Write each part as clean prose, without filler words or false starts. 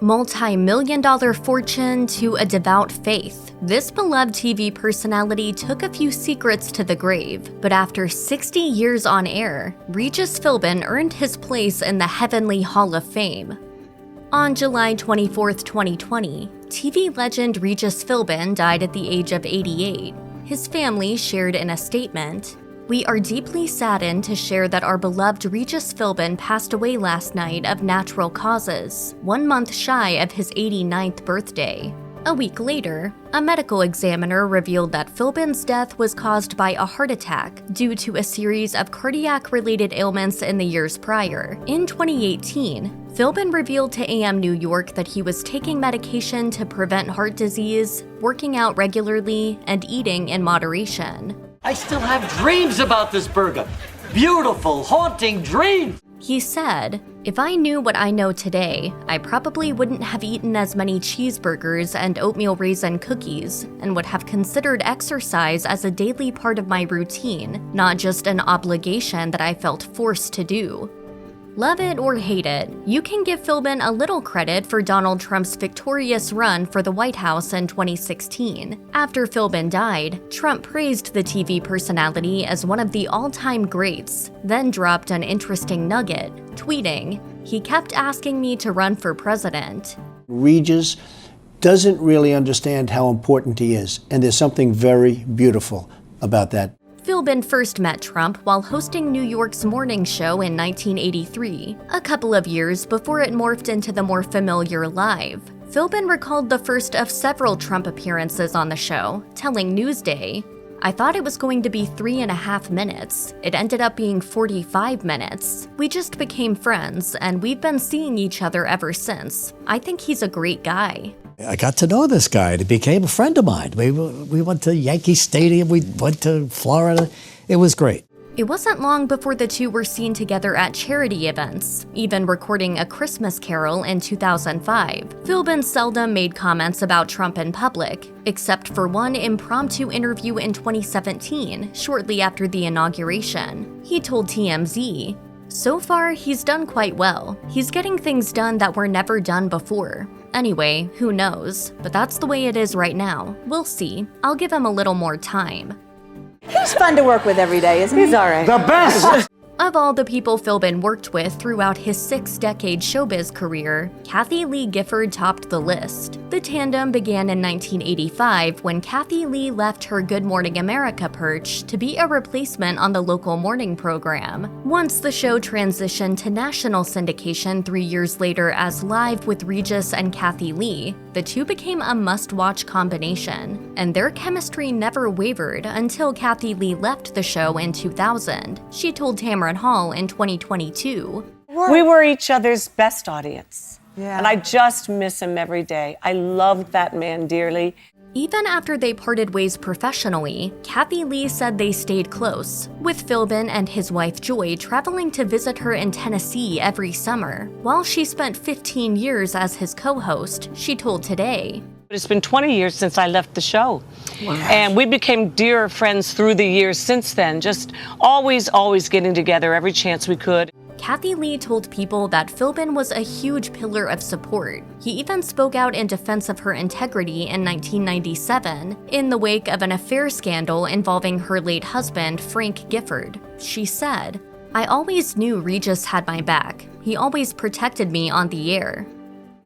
multi-million-dollar fortune to a devout faith. This beloved TV personality took a few secrets to the grave, but after 60 years on air, Regis Philbin earned his place in the Heavenly Hall of Fame. On July 24, 2020, TV legend Regis Philbin died at the age of 88. His family shared in a statement, "We are deeply saddened to share that our beloved Regis Philbin passed away last night of natural causes, 1 month shy of his 89th birthday." A week later, a medical examiner revealed that Philbin's death was caused by a heart attack due to a series of cardiac-related ailments in the years prior. In 2018, Philbin revealed to AM New York that he was taking medication to prevent heart disease, working out regularly, and eating in moderation. I still have dreams about this burger. Beautiful, haunting dreams. He said, "If I knew what I know today, I probably wouldn't have eaten as many cheeseburgers and oatmeal raisin cookies and would have considered exercise as a daily part of my routine, not just an obligation that I felt forced to do." Love it or hate it, you can give Philbin a little credit for Donald Trump's victorious run for the White House in 2016. After Philbin died, Trump praised the TV personality as one of the all-time greats, then dropped an interesting nugget, tweeting, "He kept asking me to run for president." Regis doesn't really understand how important he is, and there's something very beautiful about that. Philbin first met Trump while hosting New York's morning show in 1983, a couple of years before it morphed into the more familiar Live. Philbin recalled the first of several Trump appearances on the show, telling Newsday, "I thought it was going to be 3.5 minutes. It ended up being 45 minutes. We just became friends, and we've been seeing each other ever since. I think he's a great guy." I got to know this guy. He became a friend of mine. We went to Yankee Stadium. We went to Florida. It was great. It wasn't long before the two were seen together at charity events, even recording A Christmas Carol in 2005. Philbin seldom made comments about Trump in public, except for one impromptu interview in 2017, shortly after the inauguration. He told TMZ, "So far, he's done quite well. He's getting things done that were never done before. Anyway, who knows? But that's the way it is right now. We'll see. I'll give him a little more time." He's fun to work with every day, isn't he? He's all right. The best! Of all the people Philbin worked with throughout his 6-decade showbiz career, Kathie Lee Gifford topped the list. The tandem began in 1985 when Kathie Lee left her Good Morning America perch to be a replacement on the local morning program. Once the show transitioned to national syndication 3 years later as Live with Regis and Kathie Lee, the two became a must-watch combination, and their chemistry never wavered until Kathie Lee left the show in 2000. She told Tamron Hall in 2022, We were each other's best audience. Yeah. And I just miss him every day. I loved that man dearly. Even after they parted ways professionally, Kathie Lee said they stayed close, with Philbin and his wife Joy traveling to visit her in Tennessee every summer. While she spent 15 years as his co-host, she told Today, It's been 20 years since I left the show. Wow. And we became dear friends through the years since then, just always getting together every chance we could. Kathie Lee told People that Philbin was a huge pillar of support. He even spoke out in defense of her integrity in 1997, in the wake of an affair scandal involving her late husband, Frank Gifford. She said, "I always knew Regis had my back. He always protected me on the air."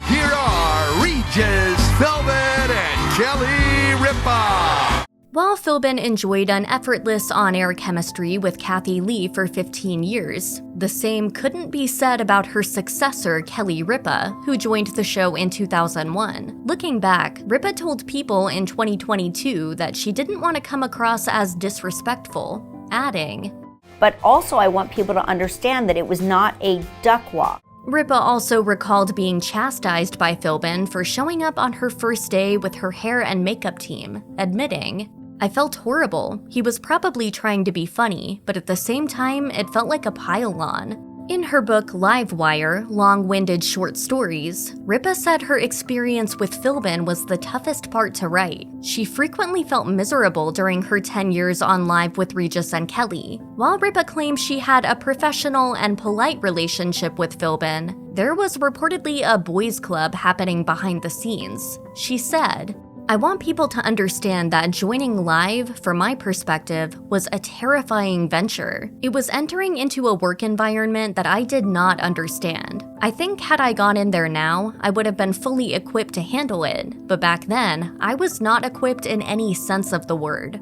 Here are Regis Philbin and Kelly Ripa. While Philbin enjoyed an effortless on-air chemistry with Kathie Lee for 15 years, the same couldn't be said about her successor, Kelly Ripa, who joined the show in 2001. Looking back, Ripa told People in 2022 that she didn't want to come across as disrespectful, adding, "But also I want people to understand that it was not a duck walk." Ripa also recalled being chastised by Philbin for showing up on her first day with her hair and makeup team, admitting, "I felt horrible. He was probably trying to be funny, but at the same time, it felt like a pile-on." In her book Livewire, Long-Winded Short Stories, Ripa said her experience with Philbin was the toughest part to write. She frequently felt miserable during her 10 years on Live with Regis and Kelly. While Ripa claims she had a professional and polite relationship with Philbin, There was reportedly a boys' club happening behind the scenes. She said, "I want people to understand that joining live, from my perspective, was a terrifying venture. It was entering into a work environment that I did not understand. I think had I gone in there now, I would have been fully equipped to handle it, but back then, I was not equipped in any sense of the word."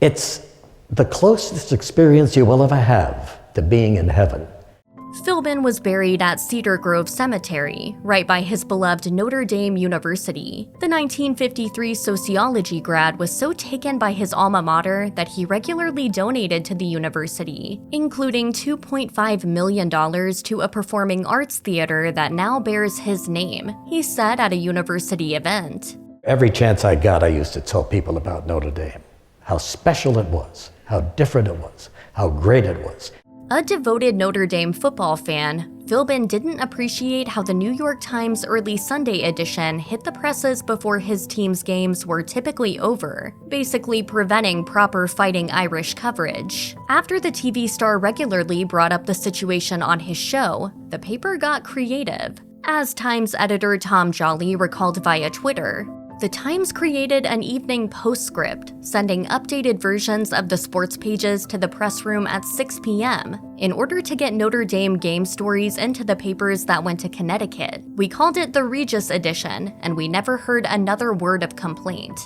It's the closest experience you will ever have to being in heaven. Philbin was buried at Cedar Grove Cemetery, right by his beloved Notre Dame University. The 1953 sociology grad was so taken by his alma mater that he regularly donated to the university, including $2.5 million to a performing arts theater that now bears his name, he said at a university event. Every chance I got, I used to tell people about Notre Dame, how special it was, how different it was, how great it was. A devoted Notre Dame football fan, Philbin didn't appreciate how the New York Times early Sunday edition hit the presses before his team's games were typically over, basically preventing proper Fighting Irish coverage. After the TV star regularly brought up the situation on his show, the paper got creative. As Times editor Tom Jolly recalled via Twitter, the Times created an evening postscript, sending updated versions of the sports pages to the press room at 6 p.m. in order to get Notre Dame game stories into the papers that went to Connecticut. We called it the Regis edition, and we never heard another word of complaint.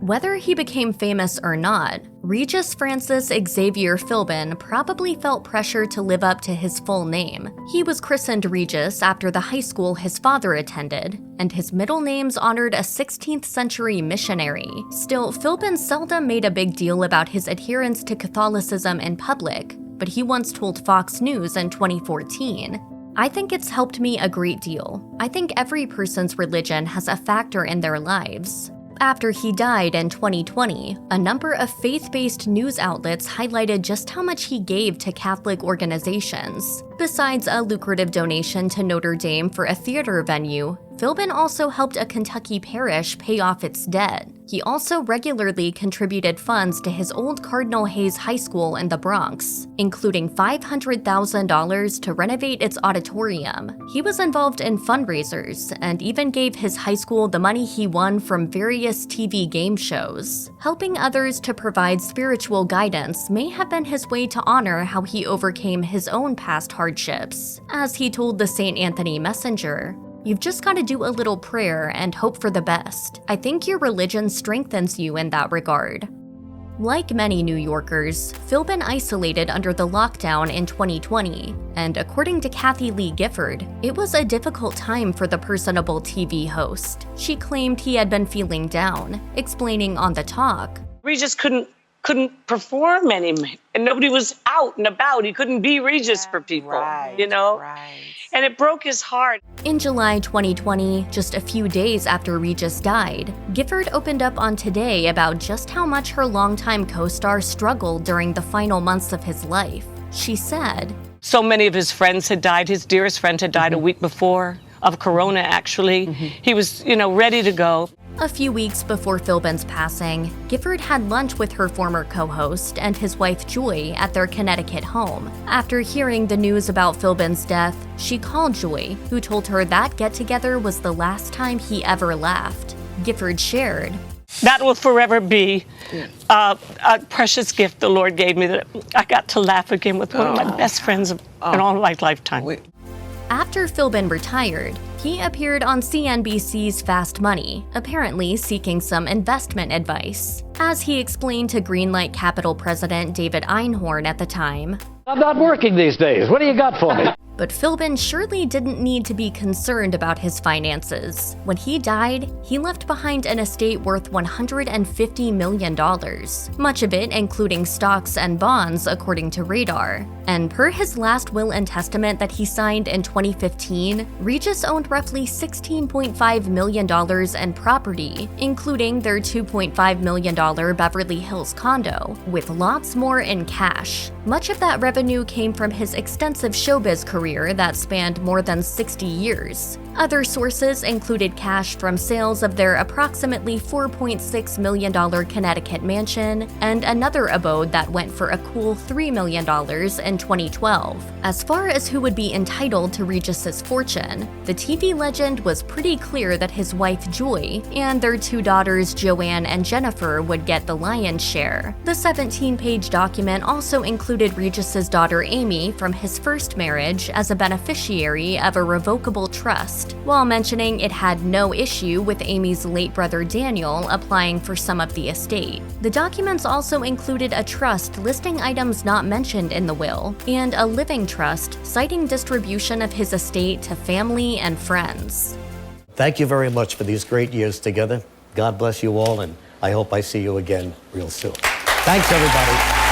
Whether he became famous or not, Regis Francis Xavier Philbin probably felt pressure to live up to his full name. He was christened Regis after the high school his father attended, and his middle names honored a 16th century missionary. Still, Philbin seldom made a big deal about his adherence to Catholicism in public, but he once told Fox News in 2014, "I think it's helped me a great deal. I think every person's religion has a factor in their lives." After he died in 2020, a number of faith-based news outlets highlighted just how much he gave to Catholic organizations. Besides a lucrative donation to Notre Dame for a theater venue, Philbin also helped a Kentucky parish pay off its debt. He also regularly contributed funds to his old Cardinal Hayes High School in the Bronx, including $500,000 to renovate its auditorium. He was involved in fundraisers and even gave his high school the money he won from various TV game shows. Helping others to provide spiritual guidance may have been his way to honor how he overcame his own past hardships. As he told the St. Anthony Messenger, "You've just got to do a little prayer and hope for the best. I think your religion strengthens you in that regard." Like many New Yorkers, Philbin isolated under the lockdown in 2020, and according to Kathie Lee Gifford, it was a difficult time for the personable TV host. She claimed he had been feeling down, explaining on The Talk, Regis couldn't perform anymore, and nobody was out and about. He couldn't be Regis for people, you know? Right. And it broke his heart. In July 2020, just a few days after Regis died, Gifford opened up on Today about just how much her longtime co-star struggled during the final months of his life. She said, "So many of his friends had died. His dearest friend had died a week before, of corona actually. He was, ready to go." A few weeks before Philbin's passing, Gifford had lunch with her former co-host and his wife Joy at their Connecticut home. After hearing the news about Philbin's death, she called Joy, who told her that get-together was the last time he ever laughed. Gifford shared, "That will forever be a precious gift the Lord gave me, that I got to laugh again with one of my best friends in all my lifetime." After Philbin retired, he appeared on CNBC's Fast Money, apparently seeking some investment advice. As he explained to Greenlight Capital president David Einhorn at the time, "I'm not working these days. What do you got for me?" But Philbin surely didn't need to be concerned about his finances. When he died, he left behind an estate worth $150 million, much of it including stocks and bonds, according to Radar. And per his last will and testament that he signed in 2015, Regis owned roughly $16.5 million in property, including their $2.5 million Beverly Hills condo, with lots more in cash. Much of that revenue came from his extensive showbiz career career that spanned more than 60 years. Other sources included cash from sales of their approximately $4.6 million Connecticut mansion and another abode that went for a cool $3 million in 2012. As far as who would be entitled to Regis's fortune, the TV legend was pretty clear that his wife Joy and their two daughters Joanne and Jennifer would get the lion's share. The 17-page document also included Regis's daughter Amy from his first marriage as a beneficiary of a revocable trust, while mentioning it had no issue with Amy's late brother Daniel applying for some of the estate. The documents also included a trust listing items not mentioned in the will, and a living trust citing distribution of his estate to family and friends. Thank you very much for these great years together. God bless you all, and I hope I see you again real soon. Thanks, everybody.